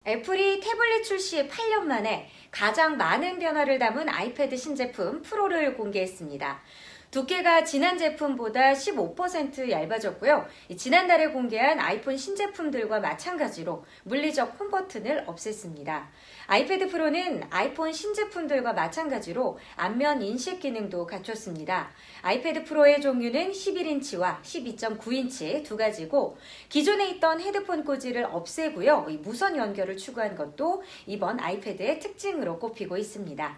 애플이 태블릿 출시 8년 만에 가장 많은 변화를 담은 아이패드 신제품 프로를 공개했습니다. 두께가 지난 제품보다 15% 얇아졌고요. 지난달에 공개한 아이폰 신제품들과 마찬가지로 물리적 홈 버튼을 없앴습니다. 아이패드 프로는 아이폰 신제품들과 마찬가지로 안면 인식 기능도 갖췄습니다. 아이패드 프로의 종류는 11인치와 12.9인치 두 가지고 기존에 있던 헤드폰 꽂이를 없애고요. 무선 연결을 추가한 것도 이번 아이패드의 특징으로 꼽히고 있습니다.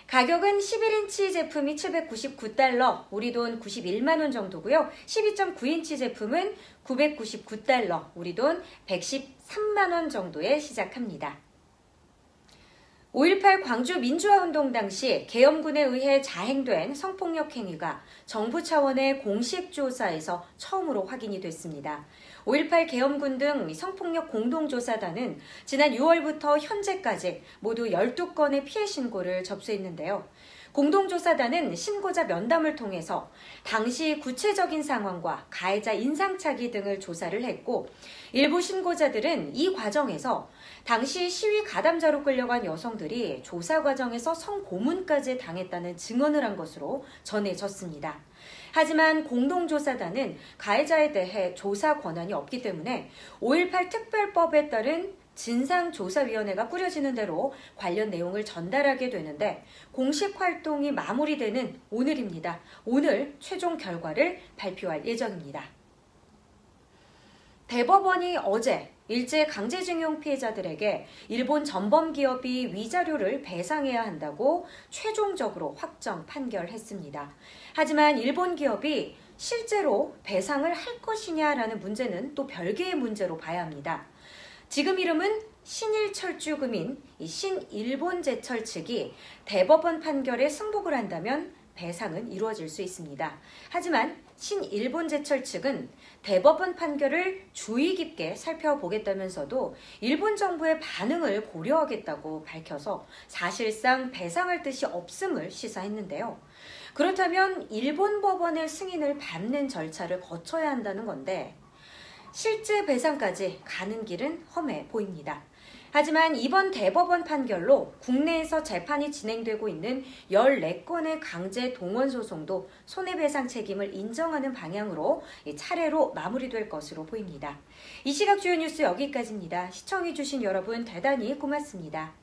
가격은 11인치 제품이 $799, 우리 돈 91만 원 정도고요. 12.9인치 제품은 $999, 우리 돈 113만 원 정도에 시작합니다. 5.18 광주 민주화운동 당시 계엄군에 의해 자행된 성폭력 행위가 정부 차원의 공식 조사에서 처음으로 확인이 됐습니다. 5.18 계엄군 등 성폭력 공동조사단은 지난 6월부터 현재까지 모두 12건의 피해 신고를 접수했는데요. 공동조사단은 신고자 면담을 통해서 당시 구체적인 상황과 가해자 인상착의 등을 조사를 했고, 일부 신고자들은 이 과정에서 당시 시위 가담자로 끌려간 여성들이 조사 과정에서 성고문까지 당했다는 증언을 한 것으로 전해졌습니다. 하지만 공동조사단은 가해자에 대해 조사 권한이 없기 때문에 5.18 특별법에 따른 진상조사위원회가 꾸려지는 대로 관련 내용을 전달하게 되는데, 공식 활동이 마무리되는 오늘입니다. 오늘 최종 결과를 발표할 예정입니다. 대법원이 어제 일제 강제징용 피해자들에게 일본 전범 기업이 위자료를 배상해야 한다고 최종적으로 확정 판결했습니다. 하지만 일본 기업이 실제로 배상을 할 것이냐라는 문제는 또 별개의 문제로 봐야 합니다. 지금 이름은 신일철주금인 신일본제철 측이 대법원 판결에 승복을 한다면 배상은 이루어질 수 있습니다. 하지만 신일본제철 측은 대법원 판결을 주의 깊게 살펴보겠다면서도 일본 정부의 반응을 고려하겠다고 밝혀서 사실상 배상할 뜻이 없음을 시사했는데요. 그렇다면 일본 법원의 승인을 받는 절차를 거쳐야 한다는 건데, 실제 배상까지 가는 길은 험해 보입니다. 하지만 이번 대법원 판결로 국내에서 재판이 진행되고 있는 14건의 강제 동원 소송도 손해배상 책임을 인정하는 방향으로 차례로 마무리될 것으로 보입니다. 이 시각 주요 뉴스 여기까지입니다. 시청해주신 여러분 대단히 고맙습니다.